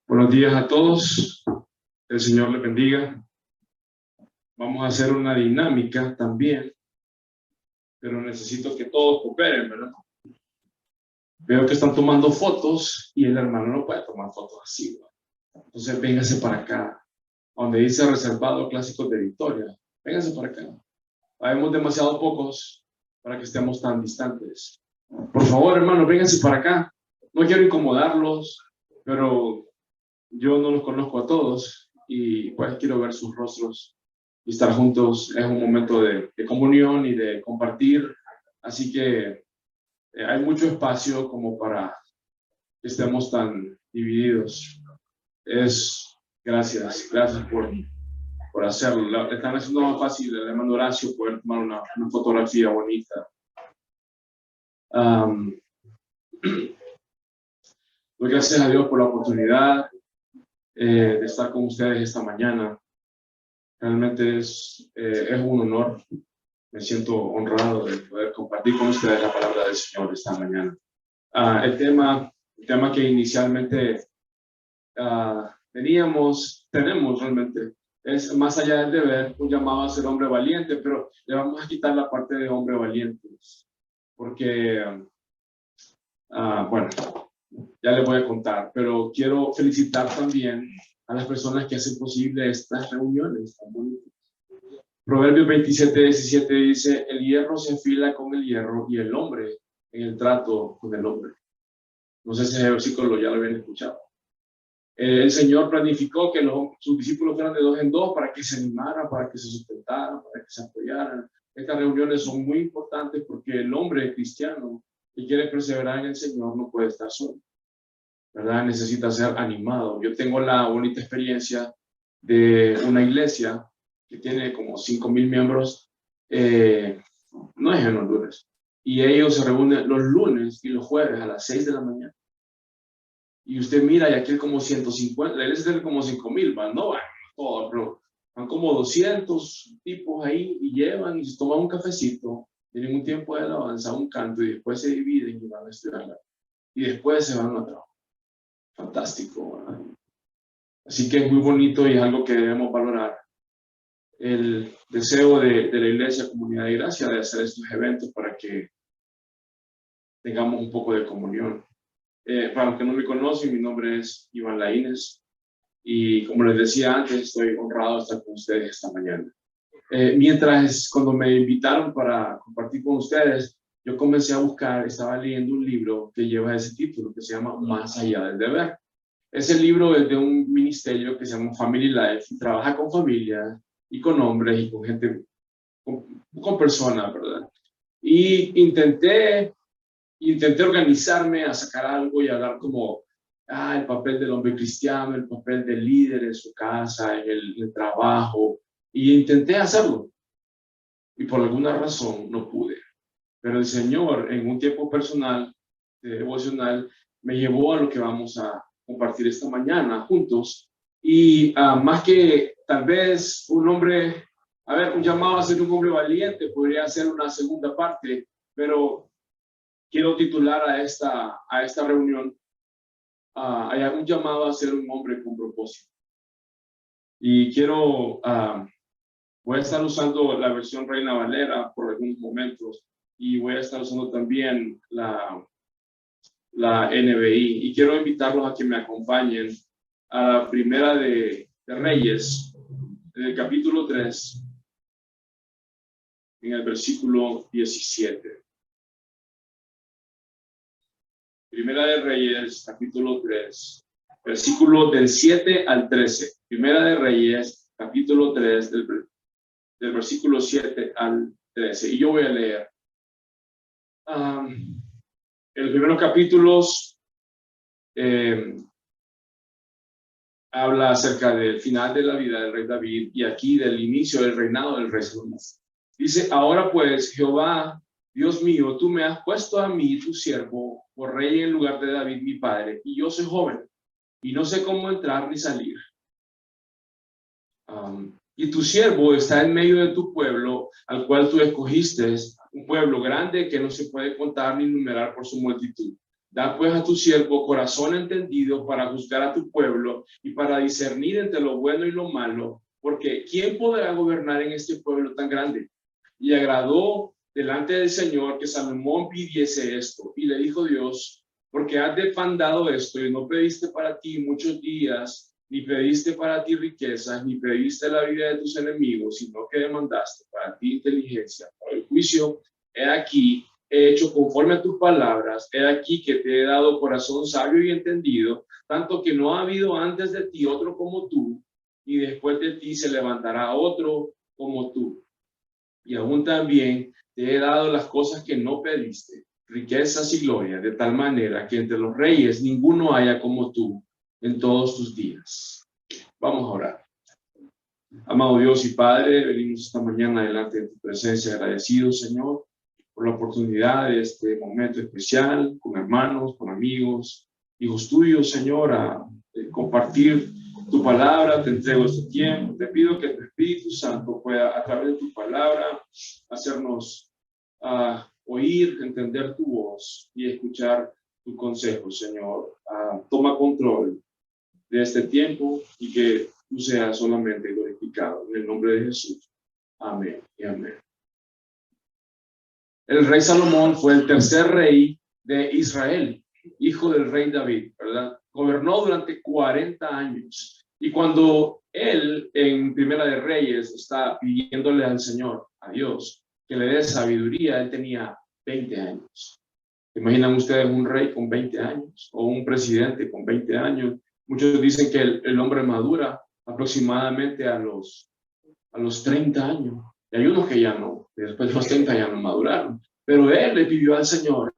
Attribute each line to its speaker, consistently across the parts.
Speaker 1: Buenos días a todos, el Señor les bendiga. Vamos a hacer una dinámica también, pero necesito que todos cooperen, ¿verdad? Veo que están tomando fotos y el hermano no puede tomar fotos así, ¿verdad? Entonces véngase para acá, donde dice reservado clásicos de Victoria. Véngase para acá. Habemos demasiado pocos para que estemos tan distantes. Por favor, hermano, vénganse para acá. No quiero incomodarlos, pero yo no los conozco a todos y pues quiero ver sus rostros y estar juntos. Es un momento de comunión y de compartir, así que hay mucho espacio como para que estemos tan divididos. Gracias por hacerlo. Están haciendo más fácil, le mando Horacio poder tomar una fotografía bonita. Doy gracias a Dios por la oportunidad de estar con ustedes esta mañana. Realmente es un honor. Me siento honrado de poder compartir con ustedes la palabra del Señor esta mañana. El tema que inicialmente tenemos realmente es más allá del deber, un llamado a ser hombre valiente, pero le vamos a quitar la parte de hombre valiente, porque, bueno, ya les voy a contar, pero quiero felicitar también a las personas que hacen posible estas reuniones tan bonitas. Proverbios 27:17 dice: el hierro se afila con el hierro y el hombre en el trato con el hombre. No sé si ese versículo ya lo habían escuchado. El Señor planificó que sus discípulos fueran de 2 en 2 para que se animaran, para que se sustentaran, para que se apoyaran. Estas reuniones son muy importantes porque el hombre cristiano que quiere perseverar en el Señor no puede estar solo, ¿verdad? Necesita ser animado. Yo tengo la bonita experiencia de una iglesia que tiene como 5,000 miembros, no es en Honduras, y ellos se reúnen los lunes y los jueves a las 6 de la mañana. Y usted mira, y aquí hay como 150, la iglesia tiene como 5,000, no van todos, pero van como 200 tipos ahí y llevan y se toman un cafecito, tienen un tiempo de alabanza, un canto, y después se dividen y van a estudiar. Y después se van a trabajar. Fantástico, ¿verdad? Así que es muy bonito y es algo que debemos valorar. El deseo de la Iglesia Comunidad de Gracia de hacer estos eventos para que tengamos un poco de comunión. Para los que no me conocen, mi nombre es Iván Laínez y como les decía antes, estoy honrado de estar con ustedes esta mañana. Cuando me invitaron para compartir con ustedes, yo comencé a buscar, estaba leyendo un libro que lleva ese título, que se llama Más allá del deber. Ese libro es de un ministerio que se llama Family Life y trabaja con familias y con hombres y con gente, con personas, ¿verdad? Y intenté organizarme a sacar algo y hablar como el papel del hombre cristiano, el papel del líder en su casa, en el trabajo, y intenté hacerlo. Y por alguna razón no pude. Pero el Señor, en un tiempo personal, devocional, me llevó a lo que vamos a compartir esta mañana juntos. Y más que tal vez un llamado a ser un hombre valiente, podría ser una segunda parte, pero quiero titular a esta reunión, hay un llamado a ser un hombre con propósito. Y voy a estar usando la versión Reina Valera por algunos momentos y voy a estar usando también la NBI. Y quiero invitarlos a que me acompañen a la primera de Reyes, en el capítulo 3, en el versículo 17. Primera de Reyes, capítulo 3, versículo del 7 al 13. Primera de Reyes, capítulo 3, del versículo 7 al 13. Y yo voy a leer. En los primeros capítulos habla acerca del final de la vida del rey David y aquí del inicio del reinado del rey Salomón. Dice: ahora pues, Jehová, Dios mío, tú me has puesto a mí, tu siervo, por rey en lugar de David, mi padre, y yo soy joven, y no sé cómo entrar ni salir. Y tu siervo está en medio de tu pueblo, al cual tú escogiste, un pueblo grande que no se puede contar ni numerar por su multitud. Da pues a tu siervo corazón entendido para juzgar a tu pueblo y para discernir entre lo bueno y lo malo, porque ¿quién podrá gobernar en este pueblo tan grande? Y agradó delante del Señor que Salomón pidiese esto. Y le dijo Dios: porque has demandado esto y no pediste para ti muchos días, ni pediste para ti riquezas, ni pediste la vida de tus enemigos, sino que demandaste para ti inteligencia para el juicio. He aquí, he hecho conforme a tus palabras. He aquí que te he dado corazón sabio y entendido, tanto que no ha habido antes de ti otro como tú, y después de ti se levantará otro como tú. Y aún también te he dado las cosas que no pediste, riquezas y gloria, de tal manera que entre los reyes ninguno haya como tú en todos tus días. Vamos a orar. Amado Dios y Padre, venimos esta mañana delante de tu presencia, agradecidos, Señor, por la oportunidad de este momento especial, con hermanos, con amigos, hijos tuyos, Señor, a compartir tu palabra. Te entrego este tiempo. Te pido que tu Espíritu Santo pueda, a través de tu palabra, hacernos oír, entender tu voz y escuchar tu consejo, Señor. Toma control de este tiempo y que tú seas solamente glorificado. En el nombre de Jesús. Amén y amén. El rey Salomón fue el tercer rey de Israel, hijo del rey David, ¿verdad? Gobernó durante 40 años. Y cuando él, en Primera de Reyes, está pidiéndole al Señor, a Dios, que le dé sabiduría, él tenía 20 años. ¿Imaginan ustedes un rey con 20 años o un presidente con 20 años? Muchos dicen que el hombre madura aproximadamente a los 30 años. Y hay unos que ya no, después de los 30 ya no maduraron. Pero él le pidió al Señor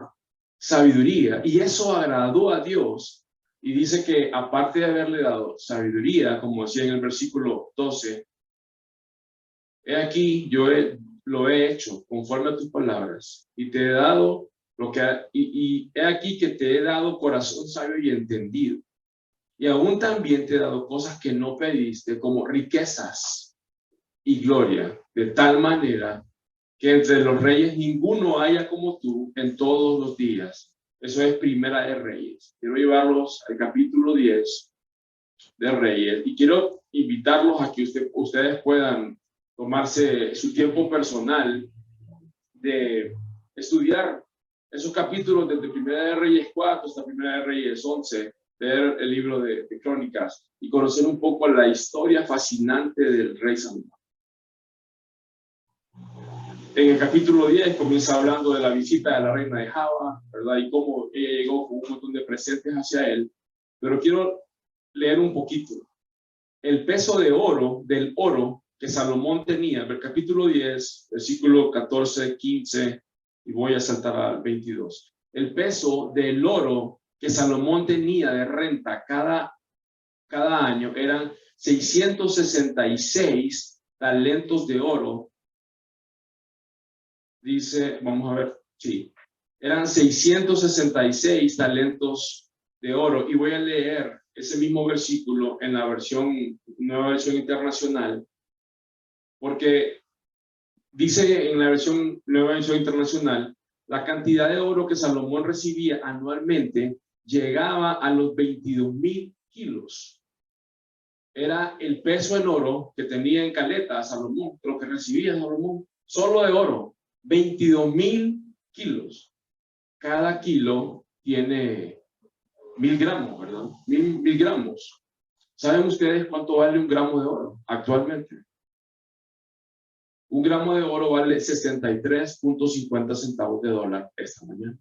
Speaker 1: sabiduría y eso agradó a Dios. Y dice que aparte de haberle dado sabiduría, como decía en el versículo 12, he aquí, lo he hecho conforme a tus palabras y te he dado y he aquí que te he dado corazón sabio y entendido. Y aún también te he dado cosas que no pediste, como riquezas y gloria, de tal manera que entre los reyes ninguno haya como tú en todos los días. Eso es Primera de Reyes. Quiero llevarlos al capítulo 10 de Reyes y quiero invitarlos a que ustedes puedan tomarse su tiempo personal de estudiar esos capítulos desde Primera de Reyes 4 hasta Primera de Reyes 11, leer el libro de Crónicas y conocer un poco la historia fascinante del rey Salomón. En el capítulo 10 comienza hablando de la visita de la reina de Java, ¿verdad? Y cómo ella llegó con un montón de presentes hacia él. Pero quiero leer un poquito. El peso de oro, del oro que Salomón tenía, el capítulo 10, versículo 14, 15, y voy a saltar al 22. El peso del oro que Salomón tenía de renta cada año eran 666 talentos de oro. Dice, vamos a ver, sí, eran 666 talentos de oro. Y voy a leer ese mismo versículo en la nueva versión internacional, porque dice en la nueva versión internacional, la cantidad de oro que Salomón recibía anualmente llegaba a los 22,000 kilos. Era el peso en oro que tenía en caleta Salomón, lo que recibía Salomón, solo de oro. 22,000 kilos. Cada kilo tiene 1,000 gramos, ¿verdad? 1,000 gramos. ¿Saben ustedes cuánto vale un gramo de oro actualmente? Un gramo de oro vale 63.50 centavos de dólar esta mañana.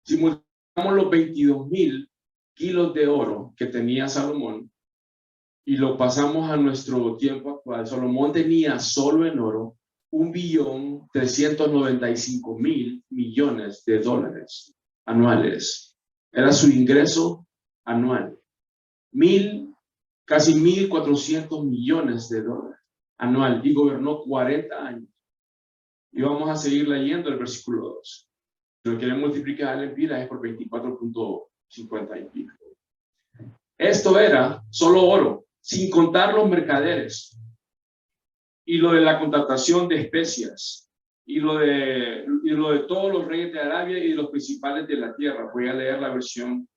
Speaker 1: Si multiplicamos los 22,000 kilos de oro que tenía Salomón y lo pasamos a nuestro tiempo actual, Salomón tenía solo en oro 1.395.000 millones de dólares anuales. Era su ingreso anual. Casi 1.400 millones de dólares anual y gobernó 40 años. Y vamos a seguir leyendo el versículo 2. Si lo quieren multiplicar en pilas es por 24.50 y pico. Esto era solo oro, sin contar los mercaderes y lo de la contratación de especias y lo de todos los reyes de Arabia y los principales de la tierra. Voy a leer la versión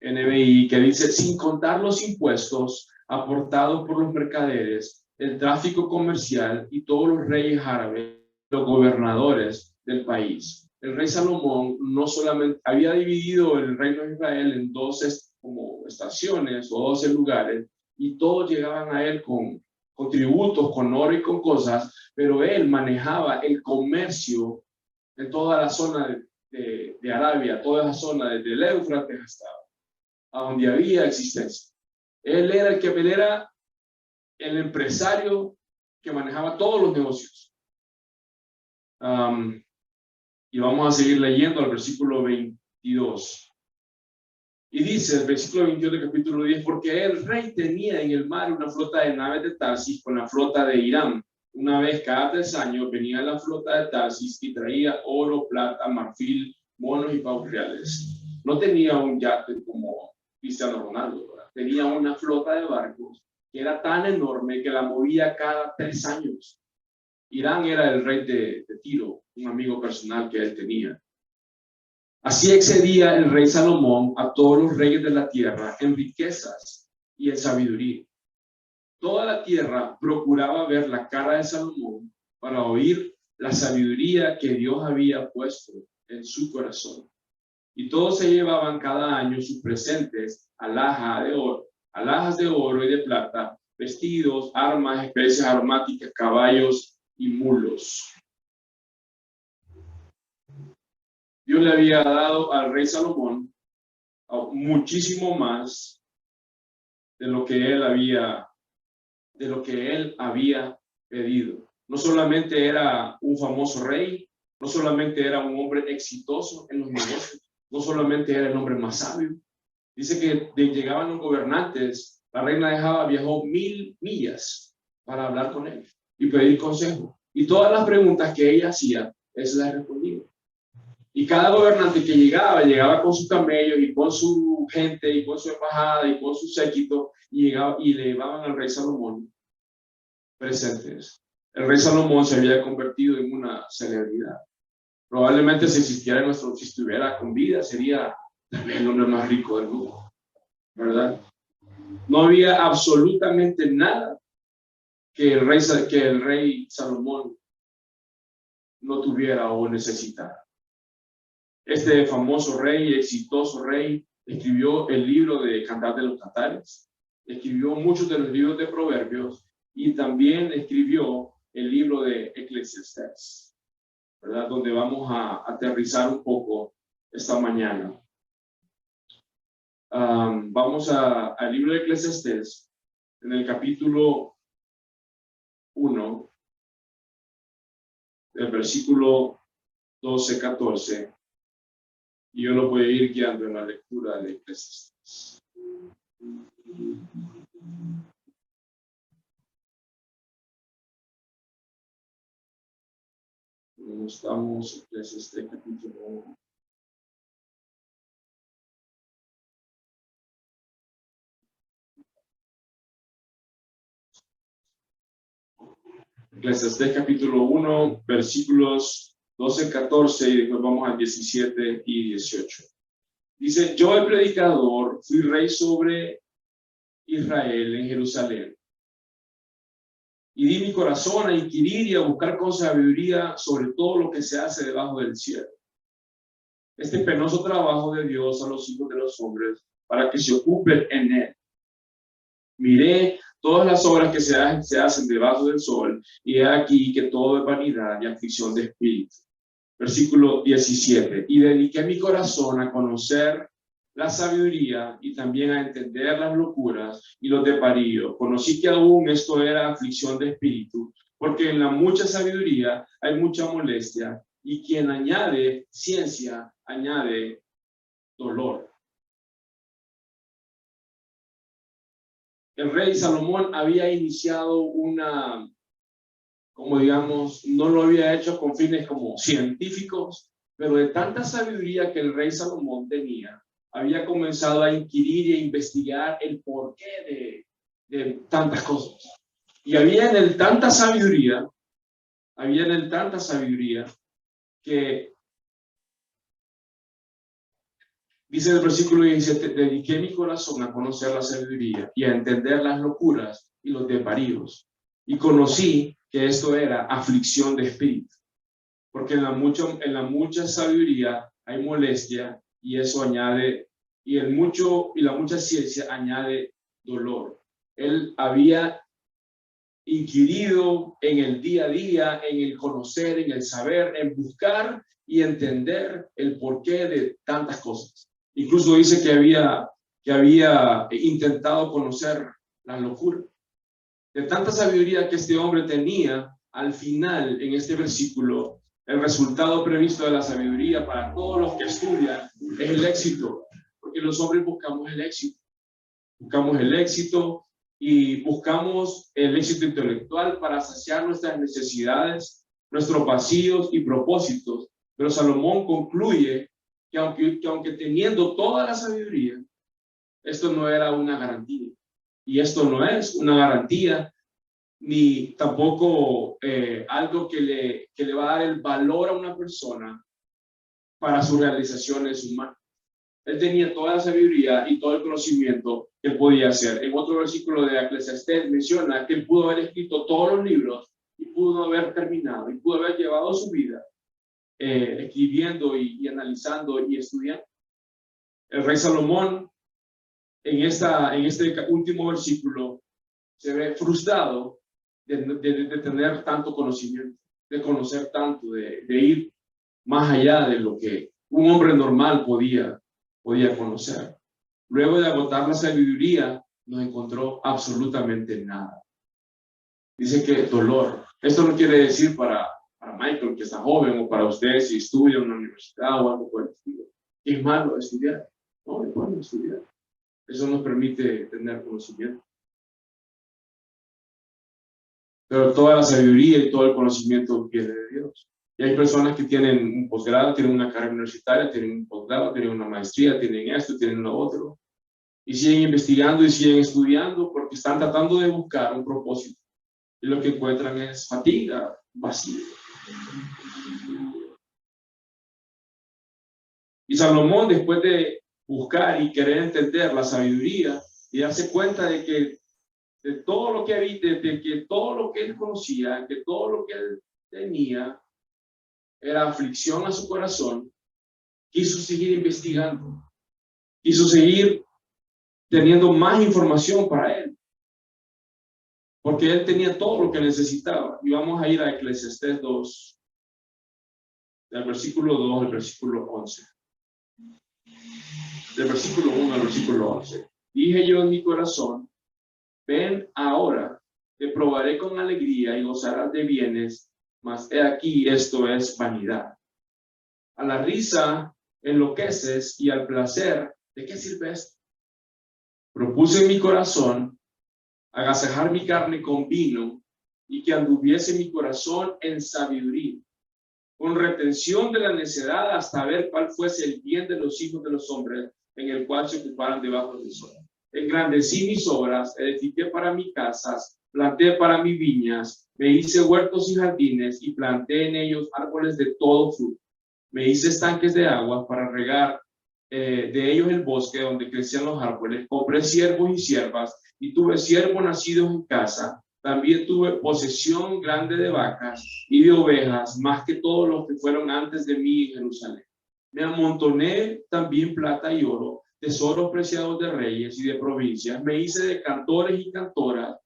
Speaker 1: NBI que dice: sin contar los impuestos aportados por los mercaderes, el tráfico comercial y todos los reyes árabes, los gobernadores del país. El rey Salomón no solamente había dividido el reino de Israel en 12 como estaciones o 12 lugares, y todos llegaban a él con tributos, con oro y con cosas, pero él manejaba el comercio en toda la zona de Arabia, toda esa zona desde el Éufrates hasta a donde había existencia. Él era el empresario que manejaba todos los negocios. Y vamos a seguir leyendo al versículo 22. Y dice el versículo 22 del capítulo 10: porque el rey tenía en el mar una flota de naves de Tarsis con la flota de Irán. Una vez cada 3 años venía la flota de Tarsis y traía oro, plata, marfil, monos y pavos reales. No tenía un yate como Cristiano Ronaldo, ¿verdad? Tenía una flota de barcos que era tan enorme que la movía cada 3 años. Irán era el rey de Tiro, un amigo personal que él tenía. Así excedía el rey Salomón a todos los reyes de la tierra en riquezas y en sabiduría. Toda la tierra procuraba ver la cara de Salomón para oír la sabiduría que Dios había puesto en su corazón. Y todos se llevaban cada año sus presentes, alhajas de oro y de plata, vestidos, armas, especias aromáticas, caballos y mulos. Dios le había dado al rey Salomón muchísimo más de lo que él había pedido. No solamente era un famoso rey, no solamente era un hombre exitoso en los negocios, no solamente era el hombre más sabio. Dice que llegaban los gobernantes, la reina viajó 1000 millas para hablar con él y pedir consejo. Y todas las preguntas que ella hacía, él se las respondía. Y cada gobernante que llegaba con sus camellos y con su gente y con su embajada y con su séquito, y le llevaban al rey Salomón presentes. El rey Salomón se había convertido en una celebridad. Probablemente si estuviera con vida, sería el hombre más rico del mundo, ¿verdad? No había absolutamente nada que el rey Salomón no tuviera o necesitara. Este famoso rey, exitoso rey, escribió el libro de Cantar de los Cantares, escribió muchos de los libros de Proverbios y también escribió el libro de Eclesiastés, ¿verdad? Donde vamos a aterrizar un poco esta mañana. Vamos al libro de Eclesiastés, en el capítulo 1, el versículo 12-14. Y yo lo voy a ir guiando en la lectura de Eclesiastés. Estamos en Eclesiastés capítulo 1. Eclesiastés capítulo 1, versículos 12-14 y después vamos al 17 y 18. Dice: yo, el predicador, fui rey sobre Israel en Jerusalén, y di mi corazón a inquirir y a buscar con sabiduría sobre todo lo que se hace debajo del cielo. Este penoso trabajo de Dios a los hijos de los hombres, para que se ocupen en él. Miré todas las obras que se hacen debajo del sol, y he aquí que todo es vanidad y aflicción de espíritu. Versículo 17. Y dediqué mi corazón a conocer la sabiduría y también a entender las locuras y los desvaríos. Conocí que aún esto era aflicción de espíritu, porque en la mucha sabiduría hay mucha molestia, y quien añade ciencia añade dolor. El rey Salomón había iniciado como digamos, no lo había hecho con fines como científicos, pero de tanta sabiduría que el rey Salomón tenía, había comenzado a inquirir e investigar el porqué de tantas cosas. Y había en él tanta sabiduría Había en él tanta sabiduría que, dice el versículo 17, dediqué mi corazón a conocer la sabiduría y a entender las locuras y los desvaríos. Y conocí que esto era aflicción de espíritu. Porque en la mucha sabiduría hay molestia y eso añade, y la mucha ciencia añade dolor. Él había inquirido en el día a día, en el conocer, en el saber, en buscar y entender el porqué de tantas cosas. Incluso dice que había intentado conocer la locura. De tanta sabiduría que este hombre tenía, al final, en este versículo, el resultado previsto de la sabiduría para todos los que estudian es el éxito, porque los hombres buscamos el éxito. Buscamos el éxito y buscamos el éxito intelectual para saciar nuestras necesidades, nuestros vacíos y propósitos. Pero Salomón concluye que aunque teniendo toda la sabiduría, esto no era una garantía. Y esto no es una garantía, ni tampoco algo que le va a dar el valor a una persona para sus realizaciones humanas. Él tenía toda la sabiduría y todo el conocimiento que él podía hacer. En otro versículo de Eclesiastés menciona que él pudo haber escrito todos los libros y pudo haber terminado y pudo haber llevado su vida escribiendo y analizando y estudiando. El rey Salomón en este último versículo se ve frustrado de tener tanto conocimiento, de conocer tanto, de ir más allá de lo que un hombre normal podía conocer. Luego de agotar la sabiduría, no encontró absolutamente nada. Dice que dolor. Esto no quiere decir para Michael, que está joven, o para usted si estudia en una universidad o algo por el estilo, que es malo estudiar. No, es bueno estudiar. Eso nos permite tener conocimiento. Pero toda la sabiduría y todo el conocimiento viene de Dios. Y hay personas que tienen un posgrado, tienen una carrera universitaria, tienen un posgrado, tienen una maestría, tienen esto, tienen lo otro. Y siguen investigando y siguen estudiando porque están tratando de buscar un propósito. Y lo que encuentran es fatiga, vacío. Y Salomón, después de buscar y querer entender la sabiduría y darse cuenta de que de todo lo que había, de que todo lo que él conocía, que todo lo que él tenía era aflicción a su corazón, quiso seguir investigando, quiso seguir teniendo más información para él, porque él tenía todo lo que necesitaba. Y vamos a ir a Eclesiastés 2, del versículo 2 al versículo 11. Del versículo 1 al versículo 11. Dije yo en mi corazón, ven ahora, te probaré con alegría y gozarás de bienes, mas he aquí esto es vanidad. A la risa enloqueces y al placer, ¿de qué sirve esto? Propuse en mi corazón agasajar mi carne con vino y que anduviese mi corazón en sabiduría, con retención de la necedad hasta ver cuál fuese el bien de los hijos de los hombres en el cual se ocuparan debajo del sol. Engrandecí mis obras, edifiqué para mis casas, planté para mis viñas, me hice huertos y jardines y planté en ellos árboles de todo fruto. Me hice estanques de agua para regar de ellos el bosque donde crecían los árboles. Compré siervos y siervas y tuve siervos nacidos en casa. También tuve posesión grande de vacas y de ovejas, más que todos los que fueron antes de mí en Jerusalén. Me amontoné también plata y oro, tesoros preciados de reyes y de provincias. Me hice de cantores y cantoras,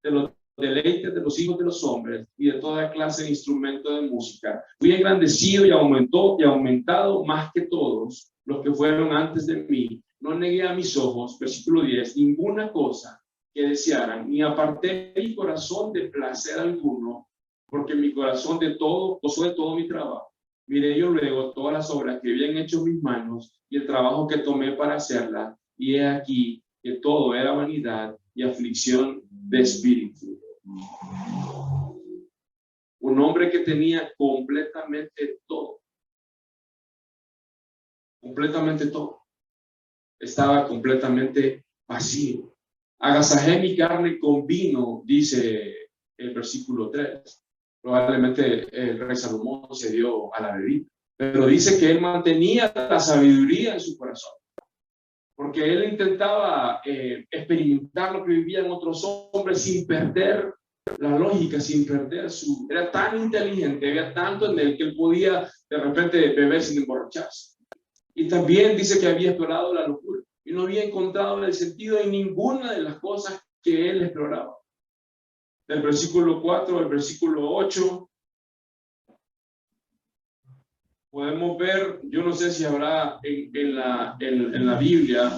Speaker 1: de los deleites de los hijos de los hombres y de toda clase de instrumentos de música. Fui engrandecido y aumentado más que todos los que fueron antes de mí. No negué a mis ojos, versículo 10, ninguna cosa que desearan, ni aparté mi corazón de placer alguno, porque mi corazón gozó de todo mi trabajo. Miré yo luego todas las obras que habían hecho mis manos y el trabajo que tomé para hacerlas, y he aquí que todo era vanidad y aflicción de espíritu. Un hombre que tenía completamente todo. Completamente todo. Estaba completamente vacío. Agasajé mi carne con vino, dice el versículo 3. Probablemente el rey Salomón se dio a la bebida, pero dice que él mantenía la sabiduría en su corazón, porque él intentaba experimentar lo que vivían otros hombres sin perder la lógica, sin perder su... Era tan inteligente, había tanto en él que él podía de repente beber sin emborracharse. Y también dice que había explorado la locura y no había encontrado el sentido en ninguna de las cosas que él exploraba. Del versículo 4 al versículo 8 podemos ver, yo no sé si habrá en la Biblia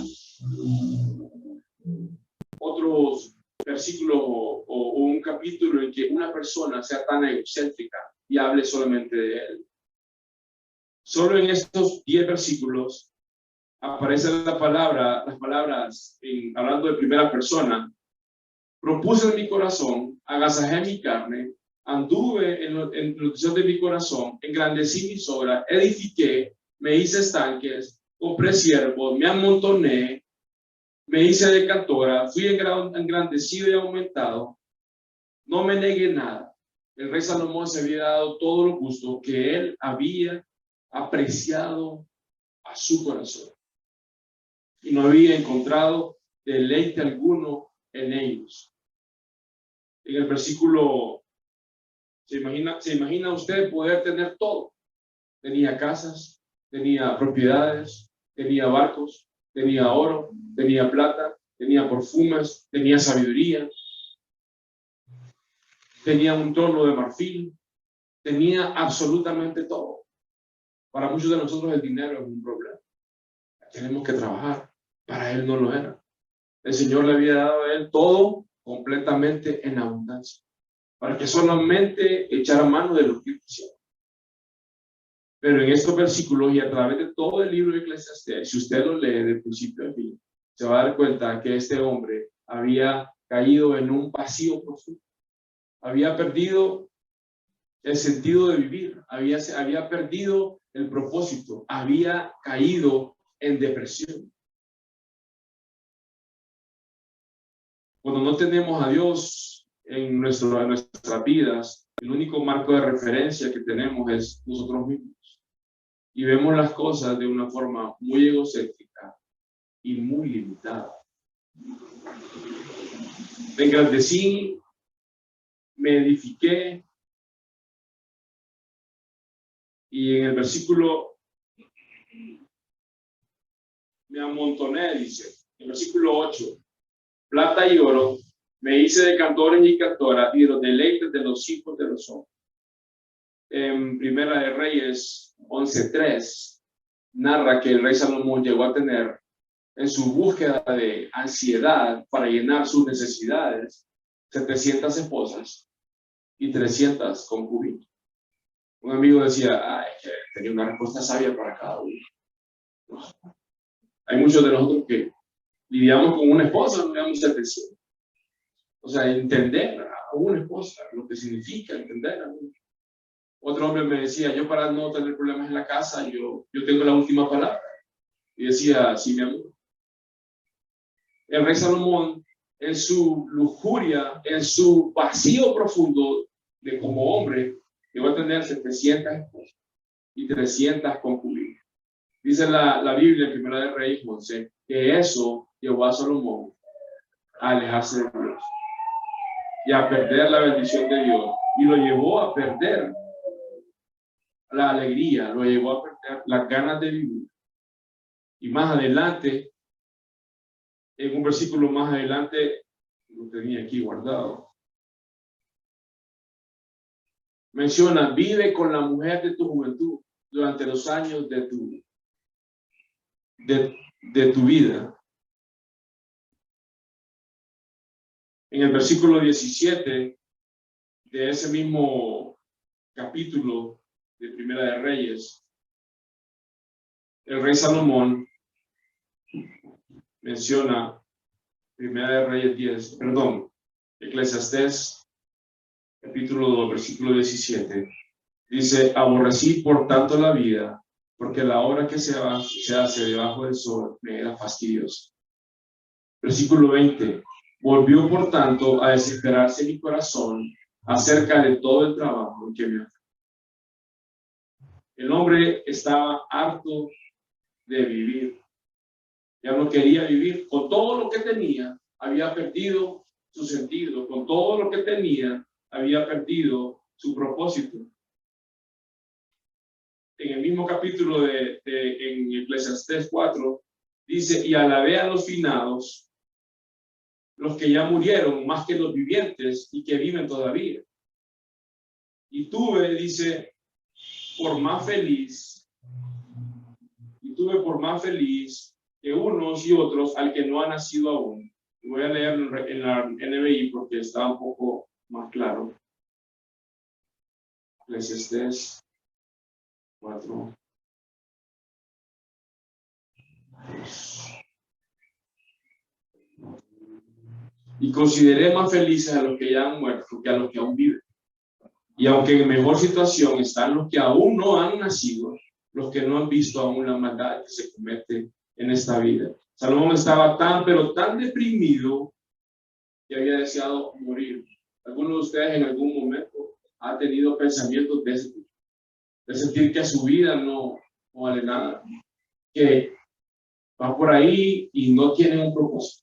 Speaker 1: otros versículos o un capítulo en que una persona sea tan egocéntrica y hable solamente de él. Solo en estos 10 versículos aparecen las palabras hablando de primera persona. Propuse en mi corazón, agasajé mi carne, anduve en nutrición de mi corazón, engrandecí mis obras, edifiqué, me hice estanques, compré siervos, me amontoné, me hice de cantora, fui engrandecido y aumentado, no me negué nada. El rey Salomón se había dado todo lo gusto que él había apreciado a su corazón y no había encontrado deleite alguno en ellos. En el versículo, ¿se imagina usted poder tener todo? Tenía casas, tenía propiedades, tenía barcos, tenía oro, tenía plata, tenía perfumes, tenía sabiduría, tenía un trono de marfil, tenía absolutamente todo. Para muchos de nosotros el dinero es un problema. Tenemos que trabajar. Para él no lo era. El Señor le había dado a él todo completamente en abundancia, para que solamente echara mano de lo que quisiera. Pero en estos versículos y a través de todo el libro de Eclesiastés, si usted lo lee de principio a fin, se va a dar cuenta que este hombre había caído en un vacío profundo. Había perdido el sentido de vivir, había perdido el propósito, había caído en depresión. Cuando no tenemos a Dios en nuestras vidas, el único marco de referencia que tenemos es nosotros mismos. Y vemos las cosas de una forma muy egocéntrica y muy limitada. Me engrandecí, me edifiqué, y en el versículo me amontoné, dice, en el versículo 8, plata y oro, me hice de cantores y cantoras y de los deleites de los hijos de los hombres. En Primera de Reyes 11:3 narra que el rey Salomón llegó a tener en su búsqueda de ansiedad para llenar sus necesidades 700 esposas y 300 concubinas. Un amigo decía, que tenía una respuesta sabia para cada uno. Hay muchos de nosotros que lidiamos con una esposa, no le damos atención. O sea, entender a una esposa, lo que significa entender a una. Otro hombre me decía, yo para no tener problemas en la casa, yo tengo la última palabra. Y decía, sí, mi amor. El rey Salomón, en su lujuria, en su vacío profundo de como hombre, llegó a tener 700 esposas y 300 concubinas. Dice la Biblia en Primera de Reyes 11 que eso llevó a Salomón a alejarse de Dios y a perder la bendición de Dios, y lo llevó a perder la alegría, lo llevó a perder las ganas de vivir. Y más adelante, en un versículo más adelante, lo tenía aquí guardado, menciona, vive con la mujer de tu juventud durante los años de tu vida. En el versículo 17 de ese mismo capítulo de Primera de Reyes, el rey Salomón menciona Primera de Reyes Eclesiastés capítulo 2, versículo 17. Dice, aborrecí por tanto la vida, porque la obra que se hace debajo del sol me era fastidiosa. Versículo 20. Volvió por tanto a desesperarse mi corazón acerca de todo el trabajo que me hace. El hombre estaba harto de vivir. Ya no quería vivir. Con todo lo que tenía, había perdido su sentido. Con todo lo que tenía, había perdido su propósito. En el mismo capítulo en Eclesiastés 4, dice, y alabé a los finados, los que ya murieron, más que los vivientes y que viven todavía. Y tuve, dice, por más feliz que unos y otros al que no ha nacido aún. Voy a leer en la NBI porque está un poco más claro. Eclesiastés 4. Y consideré más felices a los que ya han muerto que a los que aún viven. Y aunque en mejor situación están los que aún no han nacido, los que no han visto aún la maldad que se comete en esta vida. Salomón estaba pero tan deprimido que había deseado morir. ¿Alguno de ustedes en algún momento ha tenido pensamientos de ese tipo? De sentir que su vida no vale nada, que va por ahí y no tiene un propósito.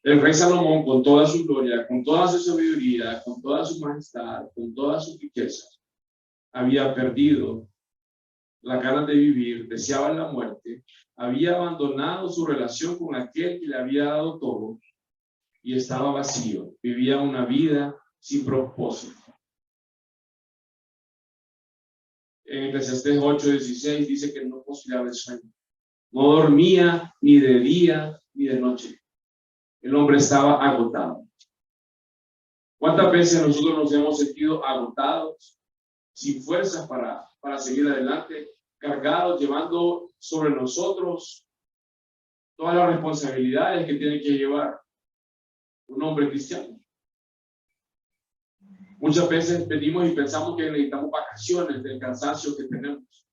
Speaker 1: El rey Salomón, con toda su gloria, con toda su sabiduría, con toda su majestad, con toda su riqueza, había perdido la ganas de vivir, deseaba la muerte, había abandonado su relación con aquel que le había dado todo y estaba vacío, vivía una vida sin propósito. En Eclesiastés 8:16 dice que no conciliaba el sueño, no dormía ni de día ni de noche. El hombre estaba agotado. ¿Cuántas veces nosotros nos hemos sentido agotados, sin fuerzas para seguir adelante, cargados, llevando sobre nosotros todas las responsabilidades que tiene que llevar un hombre cristiano? Muchas veces venimos y pensamos que necesitamos vacaciones del cansancio que tenemos,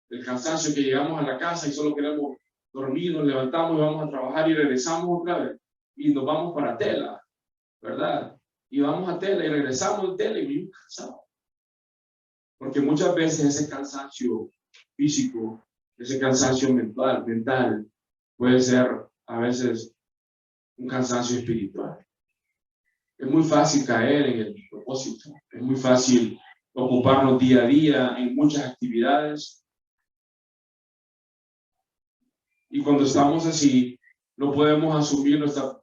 Speaker 1: del cansancio que llegamos a la casa y solo queremos dormir, nos levantamos y vamos a trabajar y regresamos otra vez y nos vamos para Tela, ¿verdad? Y vamos a Tela y regresamos de Tela y venimos cansados. Porque muchas veces ese cansancio físico, ese cansancio mental, puede ser a veces un cansancio espiritual. Es muy fácil caer en el propósito, es muy fácil ocuparnos día a día en muchas actividades. Y cuando estamos así, no podemos asumir nuestras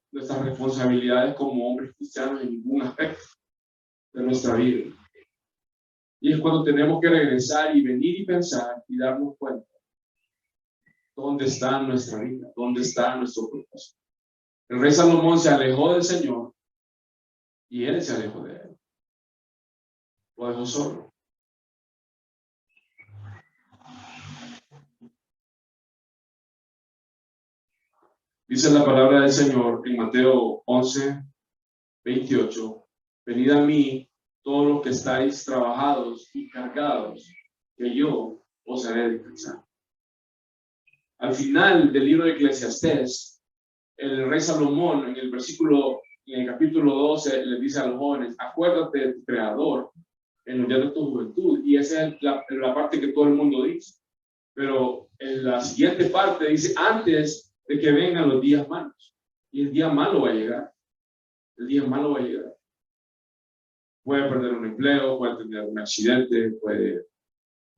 Speaker 1: responsabilidades como hombres cristianos en ningún aspecto de nuestra vida. Y es cuando tenemos que regresar y venir y pensar y darnos cuenta dónde está nuestra vida, dónde está nuestro propósito. El rey Salomón se alejó del Señor y él se alejó de él. Lo dejó solo. Dice la palabra del Señor en Mateo 11:28. Venid a mí todos los que estáis trabajados y cargados, que yo os haré descansar. Al final del libro de Eclesiastés, el rey Salomón en el capítulo 12 le dice a los jóvenes: acuérdate de tu creador en los días de tu juventud. Y esa es la parte que todo el mundo dice. Pero en la siguiente parte dice: antes de que vengan los días malos. Y el día malo va a llegar. El día malo va a llegar. Puede perder un empleo, puede tener un accidente, puede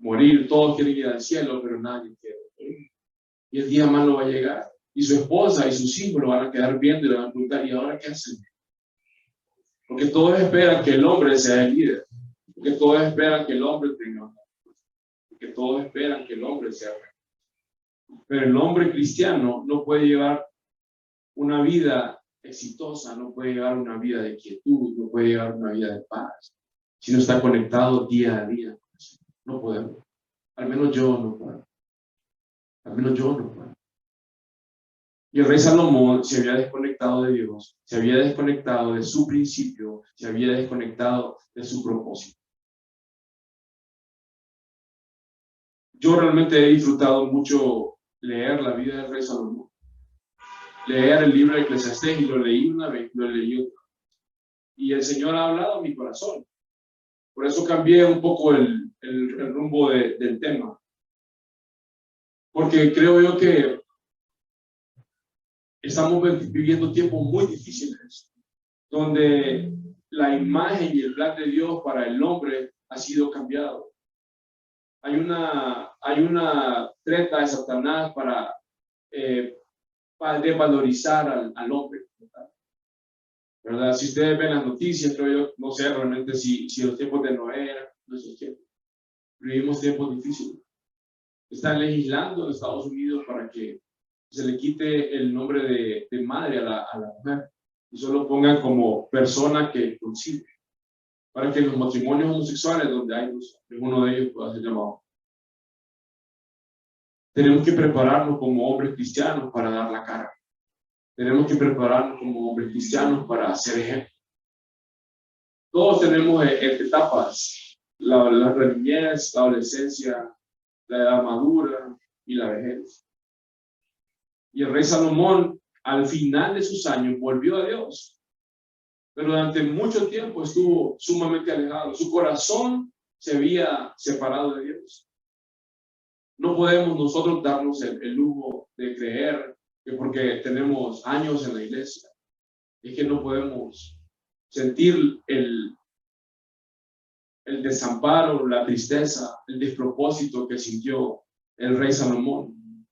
Speaker 1: morir. Todos quieren ir al cielo, pero nadie quiere morir. Y el día malo va a llegar. Y su esposa y sus hijos lo van a quedar viendo y le van a preguntar: ¿y ahora qué hacen? Porque todos esperan que el hombre sea el líder. Porque todos esperan que el hombre tenga. Porque todos esperan que el hombre sea. Pero el hombre cristiano no puede llevar una vida exitosa, no puede llevar una vida de quietud, no puede llevar una vida de paz, si no está conectado día a día. No podemos. Al menos yo no puedo. Al menos yo no puedo. Y el rey Salomón se había desconectado de Dios, se había desconectado de su principio, se había desconectado de su propósito. Yo realmente he disfrutado mucho leer la vida del rey Salomón. Leer el libro de Eclesiastés, y lo leí una vez, lo leí otra. y el Señor ha hablado a mi corazón. Por eso cambié un poco el rumbo del tema. Porque creo yo que estamos viviendo tiempos muy difíciles, donde la imagen y el plan de Dios para el hombre ha sido cambiado. Hay una treta de Satanás para desvalorizar al hombre, ¿verdad? Si ustedes ven las noticias, creo yo, no sé realmente si los tiempos de Noé eran nuestros tiempos. Vivimos tiempos difíciles. Están legislando en Estados Unidos para que se le quite el nombre de madre a la mujer y solo pongan como persona que concibe, para que los matrimonios homosexuales donde hay uno de ellos pueda ser llamado. Tenemos que prepararnos como hombres cristianos para dar la cara. Tenemos que prepararnos como hombres cristianos para ser ejemplo. Todos tenemos etapas, la niñez, la adolescencia, la edad madura y la vejez. Y el rey Salomón, al final de sus años, volvió a Dios. Pero durante mucho tiempo estuvo sumamente alejado. Su corazón se había separado de Dios. No podemos nosotros darnos el lujo de creer que porque tenemos años en la iglesia, es que no podemos sentir el desamparo, la tristeza, el despropósito que sintió el rey Salomón.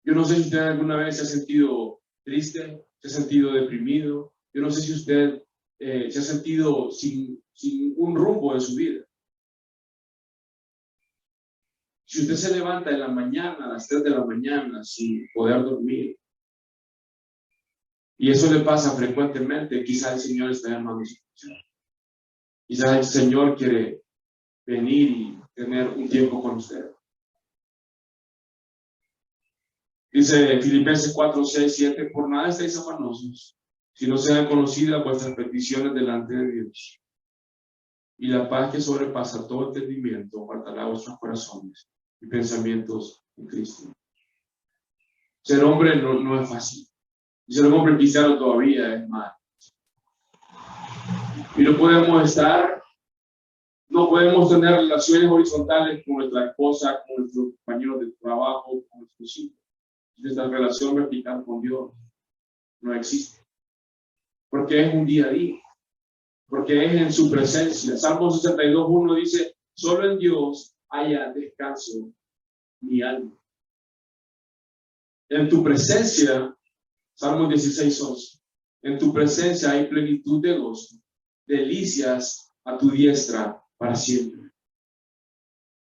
Speaker 1: Yo no sé si usted alguna vez se ha sentido triste, se ha sentido deprimido. Yo no sé si usted se ha sentido sin un rumbo en su vida. Si usted se levanta en la mañana, a las 3 de la mañana, sin poder dormir, y eso le pasa frecuentemente, quizás el Señor está llamando a su atención. Quizás el Señor quiere venir y tener un tiempo con usted. Dice Filipenses 4, 6, 7, por nada estáis afanosos, si no sean conocidas vuestras peticiones delante de Dios. Y la paz que sobrepasa todo entendimiento guardará vuestros corazones y pensamientos en Cristo. Ser hombre no es fácil. Y ser un hombre cristiano todavía es mal. Y no podemos tener relaciones horizontales con nuestra esposa, con nuestros compañeros de trabajo, con nuestros hijos. Nuestra relación vertical con Dios no existe. Porque es un día a día. Porque es en su presencia. Salmo 62:1 dice, solo en Dios haya descanso mi alma. En tu presencia, Salmo 16:11, en tu presencia hay plenitud de gozo, delicias a tu diestra para siempre.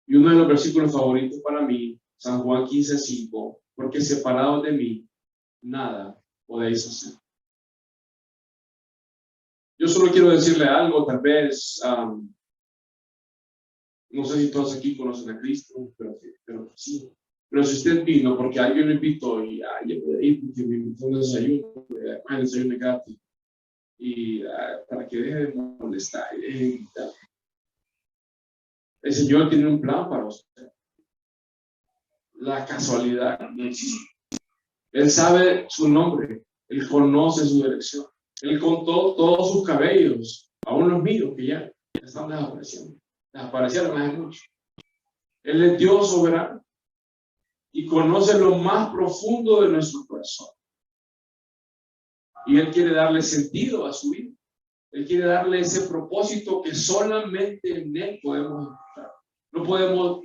Speaker 1: Y uno de los versículos favoritos para mí, San Juan 15:5, porque separados de mí, nada podéis hacer. Yo solo quiero decirle algo, tal vez, no sé si todos aquí conocen a Cristo, pero sí. Pero si usted vino porque alguien lo invitó y yo puedo ir porque me invitó un desayuno, el desayuno gratis, y para que deje de molestar, el Señor tiene un plan para usted. La casualidad no existe. Él sabe su nombre, Él conoce su dirección. Él contó todos sus cabellos, aún los míos que ya están desapareciendo. Desaparecieron hace mucho. Él es Dios soberano y conoce lo más profundo de nuestro corazón. Y Él quiere darle sentido a su vida. Él quiere darle ese propósito que solamente en Él podemos encontrar. No podemos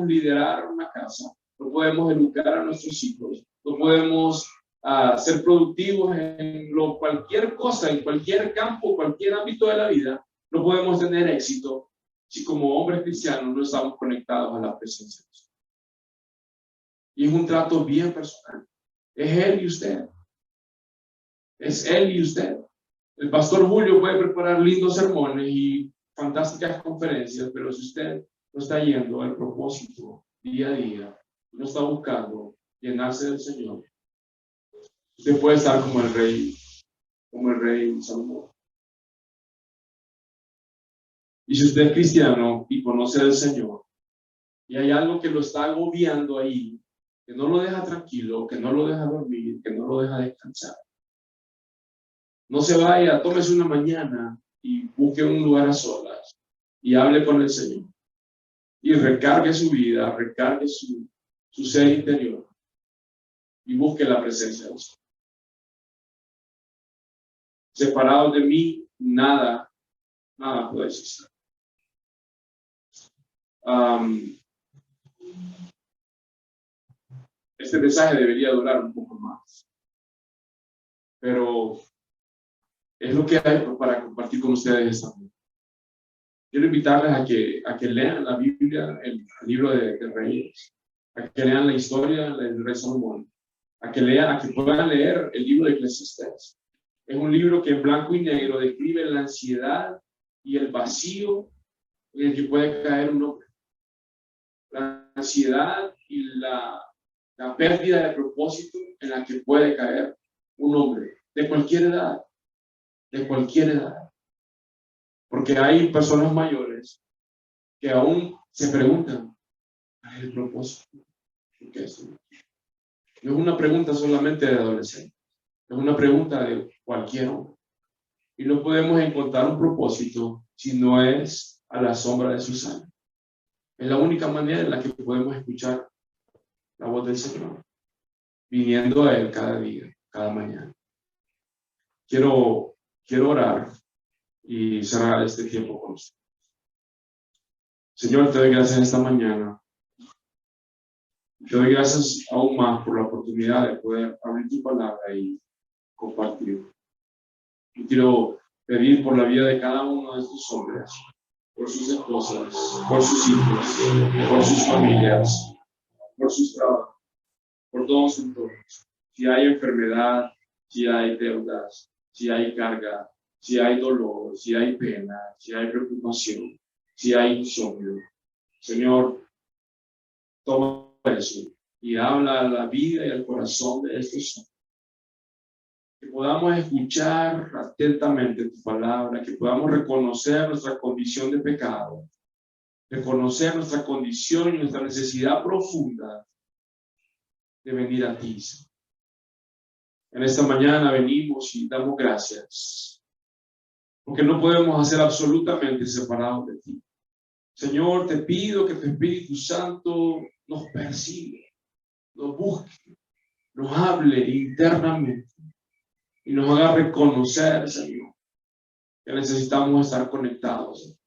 Speaker 1: liderar una casa, no podemos educar a nuestros hijos, no podemos ser productivos en cualquier cosa, en cualquier campo, cualquier ámbito de la vida. No podemos tener éxito si como hombres cristianos no estamos conectados a la presencia de Dios. Y es un trato bien personal. Es Él y usted. Es Él y usted. El pastor Julio puede preparar lindos sermones y fantásticas conferencias, pero si usted no está yendo al propósito día a día, no está buscando llenarse del Señor, usted puede estar como el rey Salomón. Y si usted es cristiano y conoce al Señor, y hay algo que lo está agobiando ahí, que no lo deja tranquilo, que no lo deja dormir, que no lo deja descansar, no se vaya, tómese una mañana y busque un lugar a solas y hable con el Señor y recargue su vida, recargue su ser interior y busque la presencia de Dios. Separados de mí, nada puede suceder. Este mensaje debería durar un poco más, pero es lo que hay para compartir con ustedes esta noche. Quiero invitarles a que lean la Biblia, el libro de Reyes, a que lean la historia del rey Salomón, a que puedan leer el libro de Eclesiastés. Es un libro que en blanco y negro describe la ansiedad y el vacío en el que puede caer un hombre. La ansiedad y la pérdida de propósito en la que puede caer un hombre de cualquier edad, porque hay personas mayores que aún se preguntan, ¿cuál es el propósito? ¿Por qué esto? No es una pregunta solamente de adolescentes, es una pregunta de cualquier hombre. Y no podemos encontrar un propósito si no es a la sombra de sus años. Es la única manera en la que podemos escuchar la voz del Señor, viniendo a Él cada día, cada mañana. Quiero orar y cerrar este tiempo con usted. Señor, te doy gracias esta mañana. Te doy gracias aún más por la oportunidad de poder abrir tu palabra y compartir. Yo quiero pedir por la vida de cada uno de estos hombres, por sus esposas, por sus hijos, por sus familias, por sus trabajos, por todos sus entornos. Si hay enfermedad, si hay deudas, si hay carga, si hay dolor, si hay pena, si hay preocupación, si hay insomnio. Señor, toma eso y habla a la vida y al corazón de estos hombres. Que podamos escuchar atentamente tu palabra, que podamos reconocer nuestra condición de pecado, reconocer nuestra condición y nuestra necesidad profunda de venir a ti. En esta mañana venimos y damos gracias, porque no podemos hacer absolutamente separados de ti. Señor, te pido que tu Espíritu Santo nos persiga, nos busque, nos hable internamente y nos haga reconocer, Señor, que necesitamos estar conectados.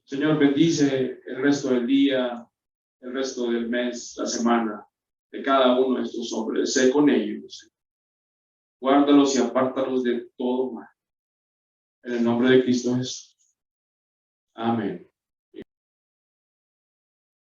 Speaker 1: Señor, bendice el resto del día, el resto del mes, la semana de cada uno de estos hombres. Sé con ellos. Guárdalos y apártalos de todo mal. En el nombre de Cristo Jesús. Amén.